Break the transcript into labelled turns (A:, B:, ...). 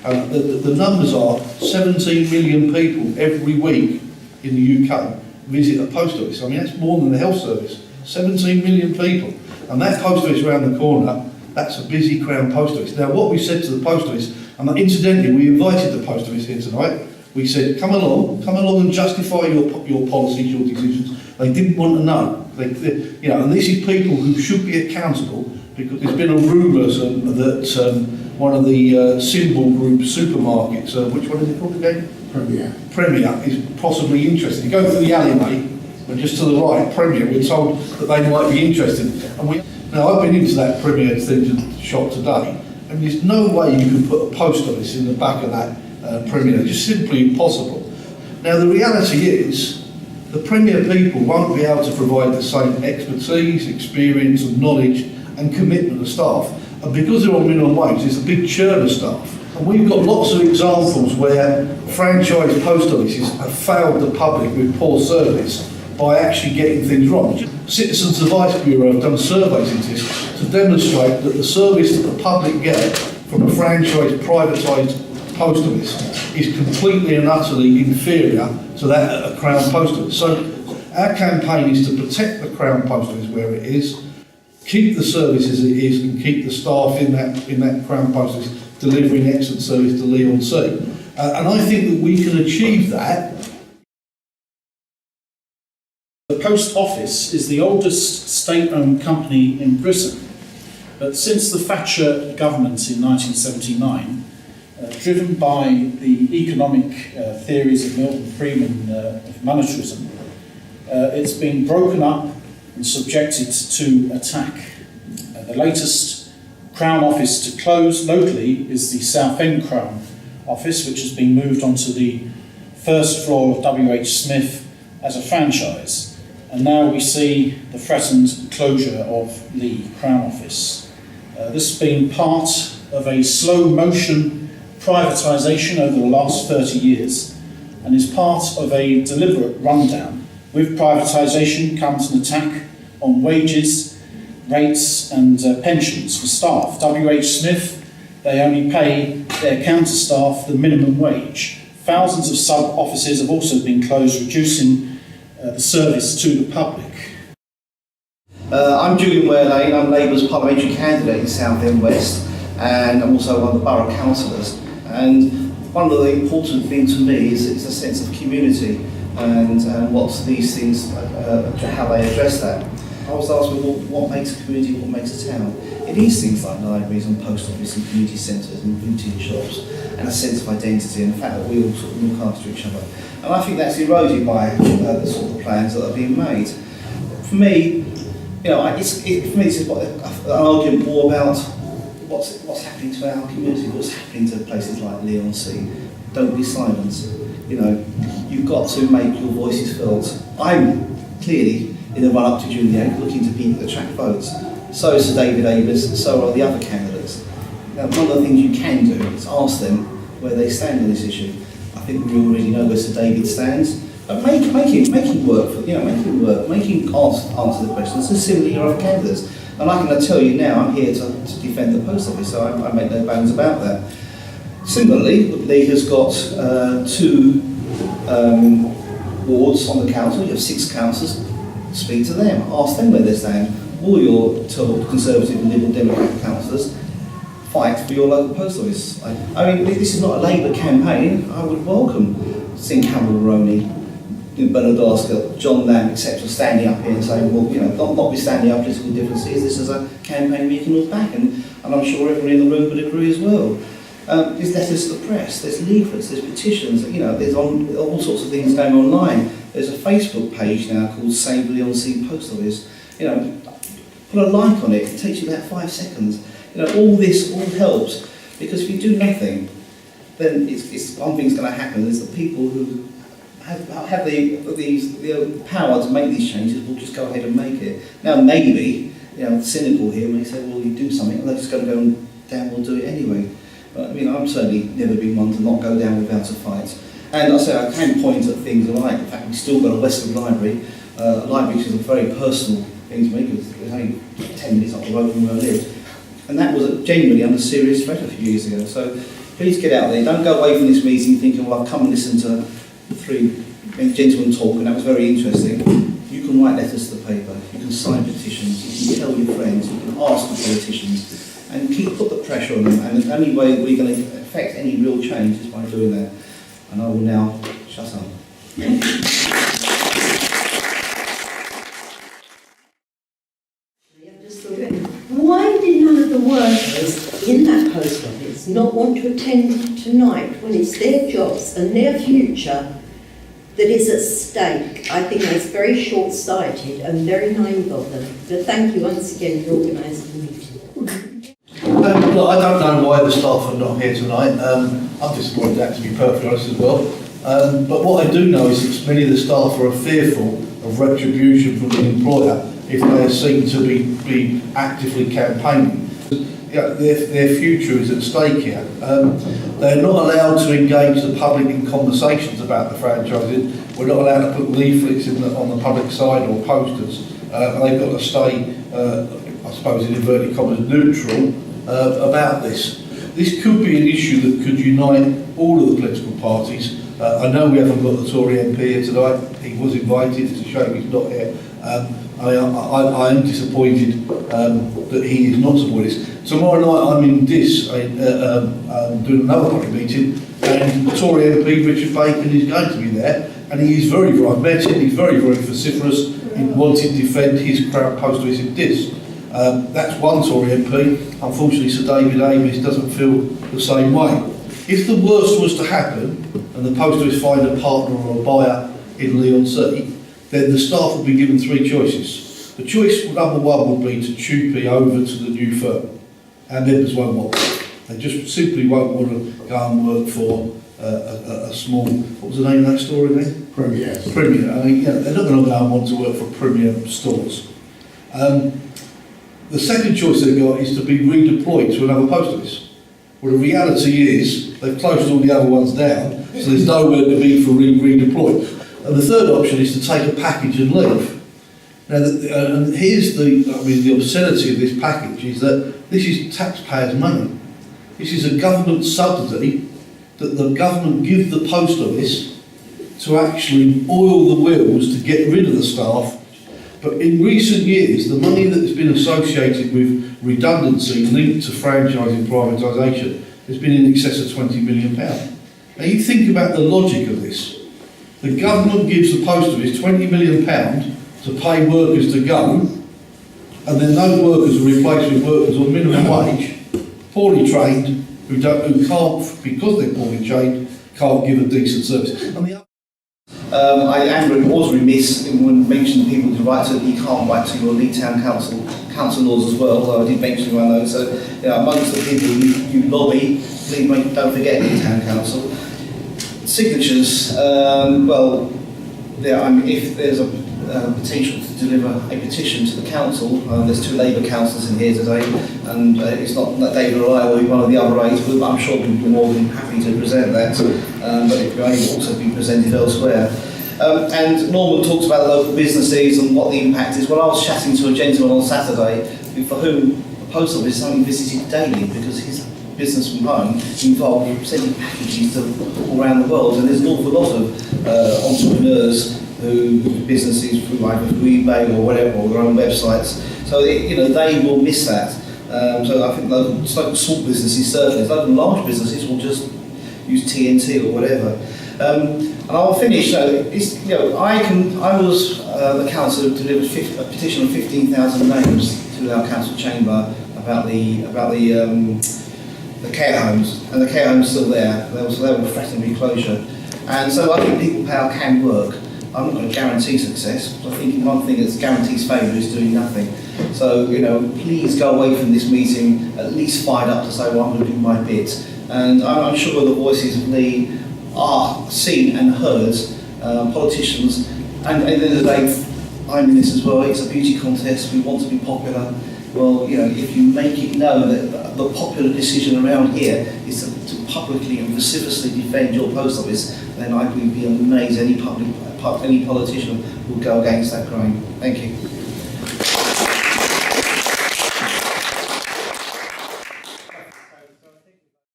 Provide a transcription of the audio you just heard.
A: The numbers are 17 million people every week in the UK visit a post office. I mean, that's more than the health service. 17 million people. And that post office around the corner, that's a busy Crown post office. Now, what we said to the post office, and incidentally, we invited the post office here tonight. We said, come along and justify your policies, your decisions. They didn't want to know. You know, and this is people who should be accountable, because there's been a rumour that one of the symbol group supermarkets, which one is it called again? Premier is possibly interested. You go through the alleyway, and just to the right, Premier, we're told that they might be interested. And now, I've been into that Premier shop today, and there's no way you can put a post office in the back of that Premier. It's just simply impossible. Now, the reality is, the Premier people won't be able to provide the same expertise, experience and knowledge and commitment of staff. And because they're on minimum wage, there's a big churn of staff. And we've got lots of examples where franchise post offices have failed the public with poor service by actually getting things wrong. Citizens Advice Bureau have done surveys into this to demonstrate that the service that the public get from a franchise privatised post office is completely and utterly inferior to that at a Crown post office. So our campaign is to protect the Crown post office where it is, keep the service as it is, and keep the staff in that Crown post office delivering excellent service to Leigh-on-Sea. And I think that we can achieve that.
B: The Post Office is the oldest state-owned company in Britain, but since the Thatcher government in 1979, driven by the economic theories of Milton Friedman of monetarism, it's been broken up and subjected to attack. The latest Crown office to close locally is the Southend Crown office, which has been moved onto the first floor of W.H. Smith as a franchise. And now we see the threatened closure of Leigh Crown office. This has been part of a slow motion privatisation over the last 30 years and is part of a deliberate rundown. With privatisation comes an attack on wages, rates and pensions for staff. W.H. Smith, they only pay their counter staff the minimum wage. Thousands of sub-offices have also been closed, reducing the service to the public.
C: I'm Julian Ware-Lane. I'm Labour's parliamentary candidate in Southend West, and I'm also one of the borough councillors. And one of the important things to me is a sense of community and what these things, how they address that. I was asking what makes a community, what makes a town. It is things like libraries and post office and community centres and boutique shops, and a sense of identity and the fact that we all sort of look after each other. And I think that's eroded by the sort of plans that are being made. For me, you know, for me this is an argument more about what's happening to our community, what's happening to places like Leigh-on-Sea. Don't be silent. You know, you've got to make your voices felt. I'm clearly in the run-up to Julian looking to attract votes. So is Sir David Amess, so are the other candidates. Now, one of the things you can do is ask them where they stand on this issue. I think we already know where Sir David stands, but make him work for, you know, make him work, make him answer the questions, and similarly your other candidates. And I'm going to tell you now, I'm here to defend the post office, so I make no bones about that. Similarly, Leigh has got two wards on the council. You have 6 councillors. Speak to them, ask them where they stand. All your Conservative and Liberal Democrat councillors fight for your local post office. I mean, this is not a Labour campaign. I would welcome seeing Campbell Roney, Bernard Asker, John Lamb, etc., standing up here and saying, well, you know, notwithstanding our political differences, this is a campaign we can look back, and I'm sure everyone in the room would agree as well. There's letters to the press, there's leaflets, there's petitions, you know, there's all sorts of things going online. There's a Facebook page now called Save Leigh-on-Sea Post Office. You know, put a like on it, it takes you about 5 seconds. You know, all this all helps, because if you do nothing, then it's one thing's going to happen is that people who have the power to make these changes will just go ahead and make it. Now maybe, you know, cynical here may say, well, you do something, and they're just going to go down and do it anyway. But I mean, I've certainly never been one to not go down without a fight. And I say I can point at things like the fact we've still got a Westwood library, a library which is a very personal thing to me, because it was only 10 minutes up the road from where I lived. And that was genuinely under serious threat a few years ago. So please get out there. Don't go away from this meeting thinking, well, I've come and listened to three gentlemen talk and that was very interesting. You can write letters to the paper, you can sign petitions, you can tell your friends, you can ask the politicians, and put the pressure on them. And the only way we're going to affect any real change is by doing that. And I will now shut up.
D: Why did none of the workers in that post office not want to attend tonight when it's their jobs and their future that is at stake? I think that's very short-sighted and very naive of them. But thank you once again for organising the meeting.
A: Look, I don't know why the staff are not here tonight. I'm disappointed, that, to be perfectly honest as well. But what I do know is that many of the staff are fearful of retribution from the employer if they are seen to be actively campaigning. Their future is at stake here. They're not allowed to engage the public in conversations about the franchising. We're not allowed to put leaflets on the public side or posters. They've got to stay, I suppose in inverted commas, neutral about this. This could be an issue that could unite all of the political parties. I know we haven't got the Tory MP here tonight. He was invited. It's a shame he's not here. I am disappointed that he is not supporting this. Tomorrow night I'm in Dis doing another public meeting, and the Tory MP Richard Bacon is going to be there, and he is very, I've met him, he's very, very vociferous in wanting to defend his Crown Post Office in Dis. That's one Tory MP. Unfortunately, Sir David Amess doesn't feel the same way. If the worst was to happen, and the Post Office find a partner or a buyer in Leigh-on-Sea, then the staff would be given three choices. The choice number one would be to choopy over to the new firm. Our members won't want that. They just simply won't want to go and work for a small, what was the name of that store again?
E: Premier.
A: Premier. I mean, they're not going to go and want to work for Premier stores. The second choice they've got is to be redeployed to another post office. Well, the reality is they've closed all the other ones down, so there's nowhere to be for redeployed. And the third option is to take a package and leave. Now, and here's the obscenity of this package is that this is taxpayers' money. This is a government subsidy that the government give the post office to actually oil the wheels to get rid of the staff. But in recent years, the money that has been associated with redundancy linked to franchising privatisation has been in excess of £20 million. Now you think about the logic of this. The government gives the post office £20 million to pay workers to go, and then those workers are replaced with workers on minimum wage, poorly trained, who can't, because they're poorly trained, can't give a decent service. And the
C: I was remiss when mentioning people who write to, you can't write to your Leigh Town Council laws as well, although I did mention one of those. So, amongst the people you lobby, please don't forget Leigh Town Council. Signatures, if there's a potential to deliver a petition to the council, there's two Labour councillors in here today, and it's not that David or I or one of the other eight, but I'm sure we'll be more than happy to present that, but it may also be presented elsewhere. And Norman talks about local businesses and what the impact is. Well, I was chatting to a gentleman on Saturday for whom the post office is only visited daily because his business from home involved sending packages all around the world, and there's an awful lot of entrepreneurs who businesses through either eBay or whatever, or their own websites. So they will miss that. So I think local small businesses certainly, local large businesses will just use TNT or whatever. And I'll finish. I was the council who delivered a petition of 15,000 names to our council chamber about the care homes, and the care homes are still there. They were threatening closure, and so I think people power can work. I'm not going to guarantee success, but I think one thing that guarantees failure is doing nothing. So, please go away from this meeting at least fired up to say, well, I'm going to do my bit. And I'm sure the voices of Leigh are seen and heard, politicians, and at the end of the day, I'm in this as well. It's a beauty contest, we want to be popular. Well, if you make it known that the popular decision around here is to publicly and vociferously defend your post office, then I would be amazed any politician would go against that grain. Thank you.